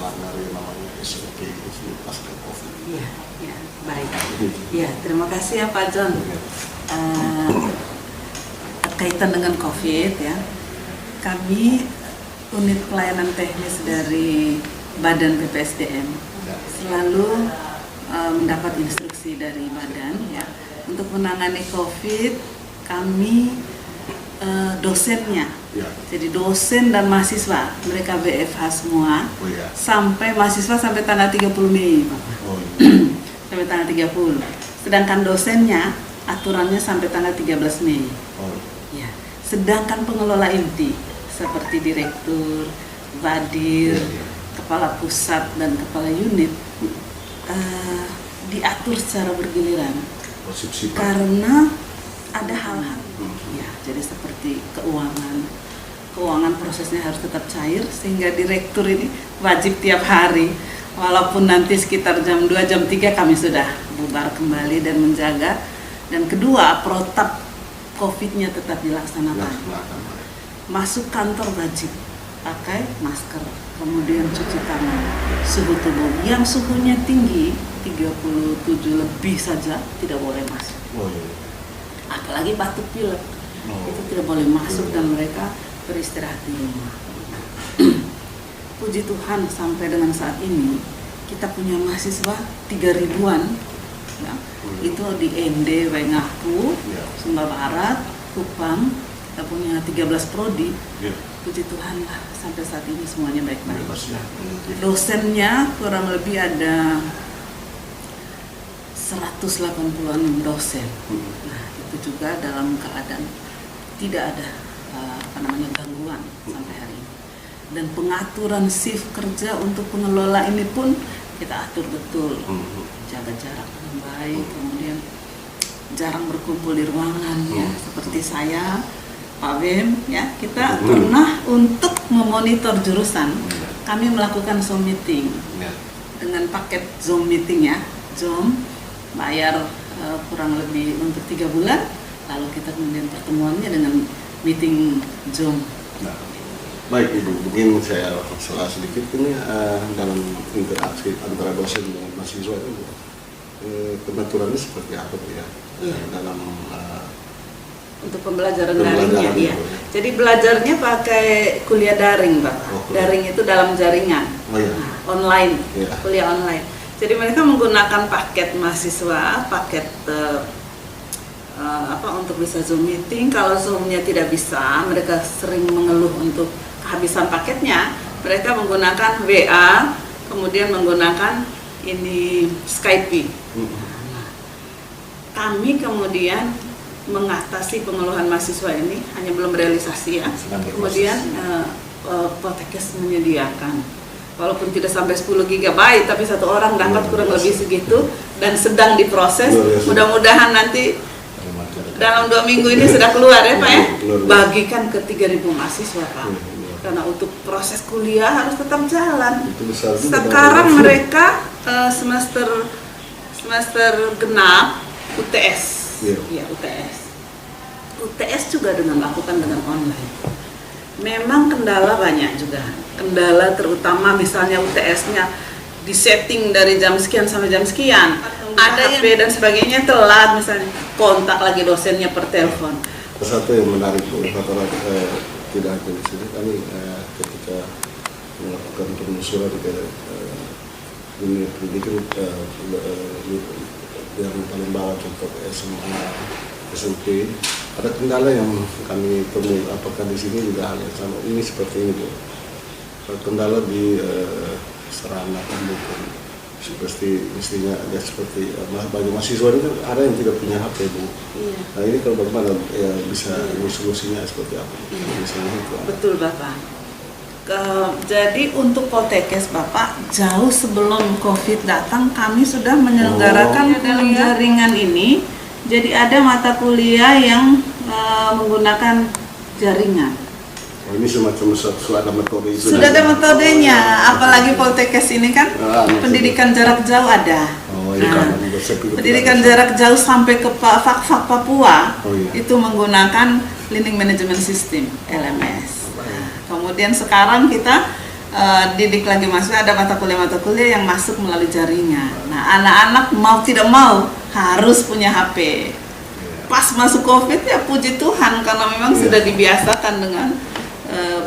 partner yang namanya SOP itu pasca COVID. Iya, ya, baik. Ya, terima kasih ya Pak John. Kaitan dengan COVID ya, kami unit pelayanan teknis dari Badan PPSDM selalu mendapat instruksi dari Badan ya untuk menangani COVID. Kami dosennya, jadi dosen dan mahasiswa mereka WFH semua sampai mahasiswa sampai tanggal 30 Mei Pak. Sampai tanggal 30. Sedangkan dosennya aturannya sampai tanggal 13 Mei. Ya. Sedangkan pengelola inti seperti direktur, vadir, kepala pusat dan kepala unit diatur secara bergiliran. Karena ada hal-hal. Ya, jadi seperti keuangan prosesnya harus tetap cair sehingga direktur ini wajib tiap hari walaupun nanti sekitar jam 2 jam 3 kami sudah bubar kembali dan menjaga. Dan kedua, protap COVID-nya tetap dilaksanakan. Masuk kantor wajib pakai masker, kemudian cuci tangan, suhu tubuh yang suhunya tinggi 37 lebih saja tidak boleh masuk. Apalagi batuk pilek itu tidak boleh masuk dan mereka beristirahat di rumah. Puji Tuhan sampai dengan saat ini kita punya mahasiswa 3.000-an ya. Itu di ND, Wengapu, Sumba Barat, Kupang, kita punya 13 prodi. Puji Tuhan lah sampai saat ini semuanya baik-baik. Dosennya kurang lebih ada 186 dosen. Nah, itu juga dalam keadaan tidak ada gangguan sampai hari ini. Dan pengaturan shift kerja untuk pengelola ini pun kita atur betul, jaga jarak dengan baik, kemudian jarang berkumpul di ruangan ya, seperti saya, Pak Bem ya, kita pernah untuk memonitor jurusan, kami melakukan Zoom meeting dengan paket Zoom meeting ya, Zoom bayar kurang lebih untuk 3 bulan, lalu kita kemudian pertemuannya dengan meeting Zoom. Baik Ibu, mungkin saya salah sedikit ini dalam interaksi antara dosen dengan mahasiswa itu pengaturannya seperti apa Bu ya? Dalam untuk pembelajaran daringnya ya. Jadi belajarnya pakai kuliah daring Bapak. Daring itu dalam jaringan. Online, kuliah online. Jadi mereka menggunakan paket mahasiswa, paket untuk bisa Zoom meeting. Kalau Zoom-nya tidak bisa, mereka sering mengeluh untuk kehabisan paketnya. Mereka menggunakan WA, kemudian menggunakan ini Skype. Kami kemudian mengatasi pengeluhan mahasiswa ini hanya belum realisasi ya. Kemudian Poltekkes menyediakan, walaupun tidak sampai 10 GB, tapi satu orang dapat kurang lebih segitu dan sedang diproses. Mudah-mudahan nanti dalam 2 minggu ini sudah keluar ya Pak ya. Bagikan ke 3.000 mahasiswa Pak. Karena untuk proses kuliah harus tetap jalan. Sekarang mereka semester genap UTS. Ya, UTS. UTS juga melakukan dengan online. Memang kendala banyak juga. Kendala terutama misalnya UTS-nya disetting dari jam sekian sampai jam sekian. Ada yang dan sebagainya telat, misalnya kontak lagi dosennya per telepon. Satu yang menarik Bu, tidak ada di sini kami ketika melakukan penelusuran ke dunia pendidikan yang paling bawah contoh SMA, SMP, ada kendala yang kami temui. Apakah di sini juga hal yang sama? Ini seperti ini Bu. Kendala di sarana pendukung. Mestinya ada seperti bagi mahasiswa itu ada yang tidak punya HP Bu. Nah ini kalau bagaimana ya bisa solusinya seperti apa? Misalnya itu. Betul Bapak. Jadi untuk Poltekkes Bapak jauh sebelum COVID datang kami sudah menyelenggarakan dalam jaringan ini. Jadi ada mata kuliah yang menggunakan jaringan. Ini semacam ada metode itu. Sudah ada metodenya, apalagi Poltekkes ini kan pendidikan jarak jauh ada. Pendidikan jarak jauh sampai ke Fak Papua itu menggunakan Learning Management System (LMS). Kemudian sekarang kita didik lagi mahasiswa, ada mata kuliah yang masuk melalui jaringan. Nah, anak-anak mau tidak mau harus punya HP. Pas masuk COVID ya puji Tuhan karena memang sudah dibiasakan dengan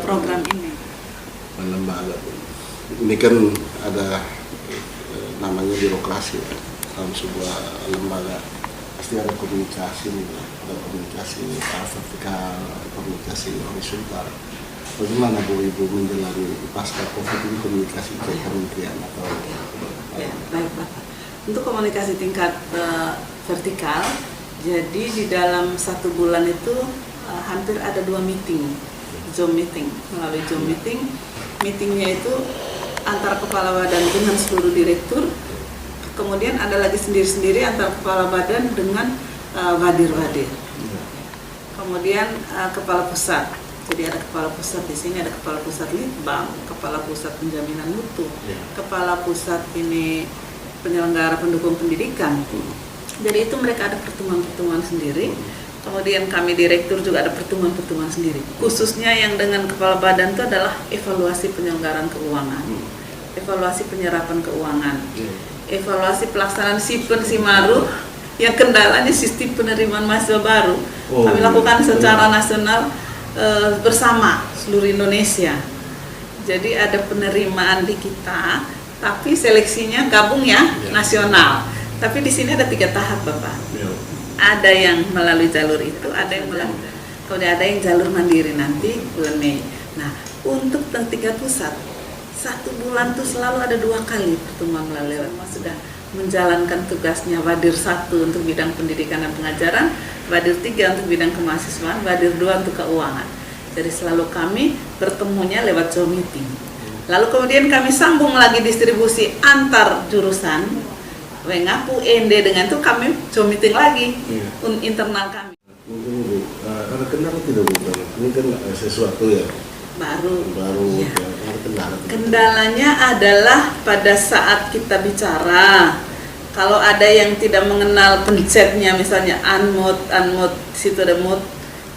program ini. Lembaga ini kan ada namanya birokrasi ya. Dalam sebuah lembaga pasti ada komunikasi nih, ada komunikasi vertikal, ada komunikasi horizontal. Bagaimana Bu Ibu menjalani pasca COVID ini komunikasi ke kementerian atau? Ya, baik Bapak. Untuk komunikasi tingkat vertikal, jadi di dalam 1 bulan itu hampir ada 2 meeting, Zoom meeting. Melalui Zoom meeting, meetingnya itu antara kepala badan dengan seluruh direktur, kemudian ada lagi sendiri-sendiri antara kepala badan dengan wadir-wadir. Kemudian kepala pusat. Jadi ada kepala pusat di sini, ada kepala pusat Litbang, kepala pusat penjaminan mutu, kepala pusat ini penyelenggara pendukung pendidikan. Jadi itu mereka ada pertemuan-pertemuan sendiri. Kemudian kami direktur juga ada pertemuan-pertemuan sendiri. Khususnya yang dengan kepala badan itu adalah evaluasi penyelenggaraan keuangan, evaluasi penyerapan keuangan, evaluasi pelaksanaan SIPEN SIMARU yang kendalanya sistem penerimaan mahasiswa baru. Kami lakukan secara nasional bersama seluruh Indonesia. Jadi ada penerimaan di kita, tapi seleksinya gabung ya nasional. Tapi di sini ada 3 tahap Bapak. Ada yang melalui jalur itu, ada yang melalui, kemudian ada yang jalur mandiri nanti bulan Mei. Nah, untuk tingkat pusat 1 bulan tuh selalu ada 2 kali pertemuan melalui sudah menjalankan tugasnya Wadir 1 untuk bidang pendidikan dan pengajaran, Wadir 3 untuk bidang kemahasiswaan, Wadir 2 untuk keuangan. Jadi selalu kami bertemunya lewat Zoom meeting. Lalu kemudian kami sambung lagi distribusi antar jurusan, Wengapu, ND dengan itu kami Zoom meeting lagi internal kami. Mungkin Bu, ada kendala tidak Bu? Ini kan sesuatu ya baru ya. Kendalanya adalah pada saat kita bicara, kalau ada yang tidak mengenal pencetnya, misalnya unmute situ ada mute,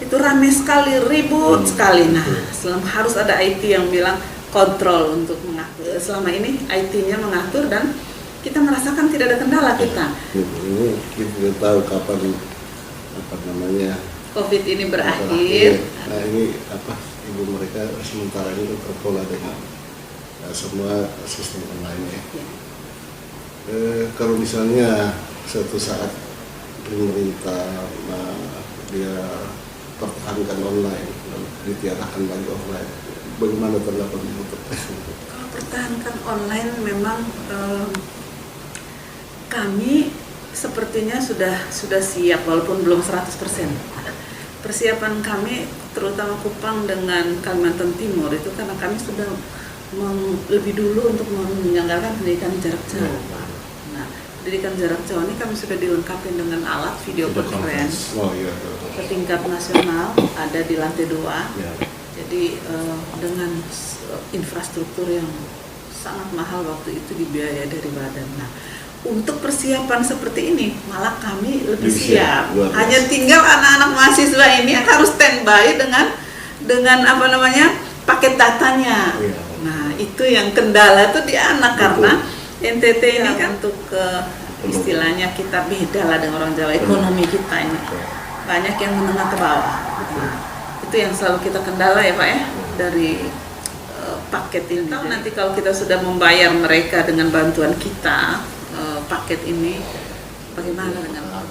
itu ramai sekali, ribut sekali. Nah, harus ada IT yang bilang kontrol untuk mengatur. Selama ini IT-nya mengatur dan kita merasakan tidak ada kendala kita. Ini kita tahu kapan COVID ini berakhir. Nah ini ibu mereka sementara ini terpola dengan semua sistem online ya. Kalau misalnya suatu saat pemerintah dia pertahankan online dan ditiadakan lagi offline, bagaimana tanggapan ibu terkait? Kalau pertahankan online memang kami sepertinya sudah siap walaupun belum 100%. Persiapan kami terutama Kupang dengan Kalimantan Timur itu karena kami sudah lebih dulu untuk menyelenggarakan pendidikan jarak jauh. Nah, pendidikan jarak jauh ini kami sudah dilengkapi dengan alat video conference ke tingkat nasional, ada di lantai 2. Jadi dengan infrastruktur yang sangat mahal waktu itu dibiayai dari badan. Nah, untuk persiapan seperti ini malah kami lebih siap. Hanya tinggal anak-anak mahasiswa ini yang harus standby dengan paket datanya. Nah, itu yang kendala itu di anak. Karena NTT ini kan untuk istilahnya kita beda lah dengan orang Jawa, ekonomi kita ini banyak yang menengah ke bawah. Itu yang selalu kita kendala ya Pak ya, dari paket ini. Nanti kalau kita sudah membayar mereka dengan bantuan kita, paket ini bagaimana dengan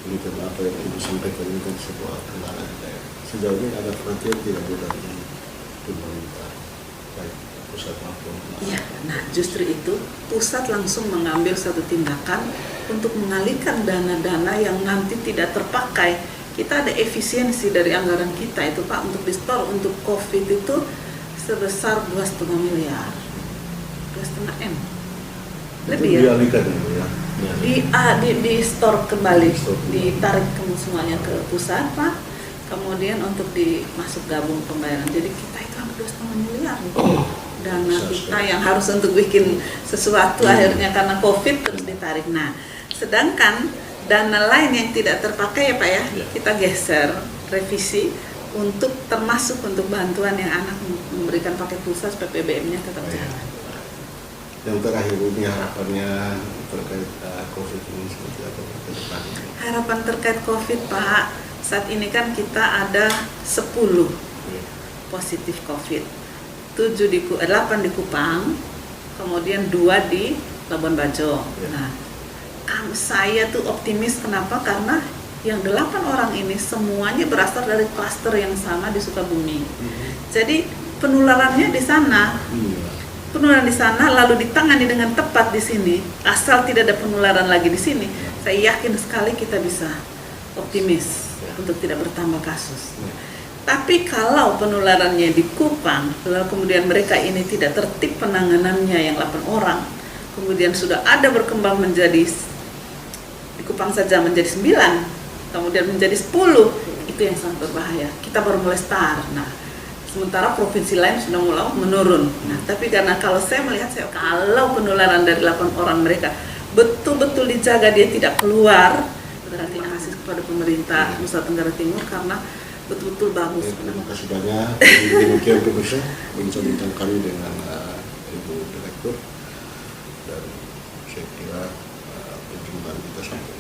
ini kan apa yang Ibu sampaikan ini kan sebuah kendala ya. Sejauh ini ada perhatian tidak dari pemerintah baik pusat maupun iya, nah justru itu pusat langsung mengambil satu tindakan untuk mengalihkan dana-dana yang nanti tidak terpakai. Kita ada efisiensi dari anggaran kita itu Pak untuk di-store untuk COVID itu sebesar 2,5 miliar, 2,5 M. Lebih ya? Di store kembali, ditarik semuanya ke pusat Pak, kemudian untuk dimasuk gabung pembayaran. Jadi kita itu hampir 2,5 miliar dana kita yang harus untuk bikin sesuatu akhirnya karena COVID terus ditarik. Nah, sedangkan dana lain yang tidak terpakai ya Pak ya, kita geser revisi untuk termasuk untuk bantuan yang anak memberikan paket pulsa supaya PBM-nya tetap jalan. Yang terakhir ini harapannya terkait COVID ini seperti apa ke depannya? Harapan terkait COVID, Pak, saat ini kan kita ada 10 positif COVID, 8 di Kupang, kemudian 2 di Labuan Bajo. Nah, saya tuh optimis, kenapa? Karena yang 8 orang ini semuanya berasal dari klaster yang sama di Sukabumi. Jadi penularannya di sana. Penularan di sana lalu ditangani dengan tepat di sini, asal tidak ada penularan lagi di sini, saya yakin sekali kita bisa optimis untuk tidak bertambah kasus. Tapi kalau penularannya di Kupang, lalu kemudian mereka ini tidak tertib penanganannya yang 8 orang, kemudian sudah ada berkembang menjadi, di Kupang saja menjadi 9, kemudian menjadi 10, itu yang sangat berbahaya. Kita baru mulai start. Nah, sementara provinsi lain sudah mulai menurun. Nah, tapi karena kalau saya melihat, kalau penularan dari 8 orang mereka betul-betul dijaga, dia tidak keluar, berarti kasih kepada pemerintah Nusa Tenggara Timur karena betul-betul bagus. Terima kasih banyak. Demikian pemirsa bincang-bincang kami dengan Ibu Direktur, dan saya kira perjumpaan kita sampai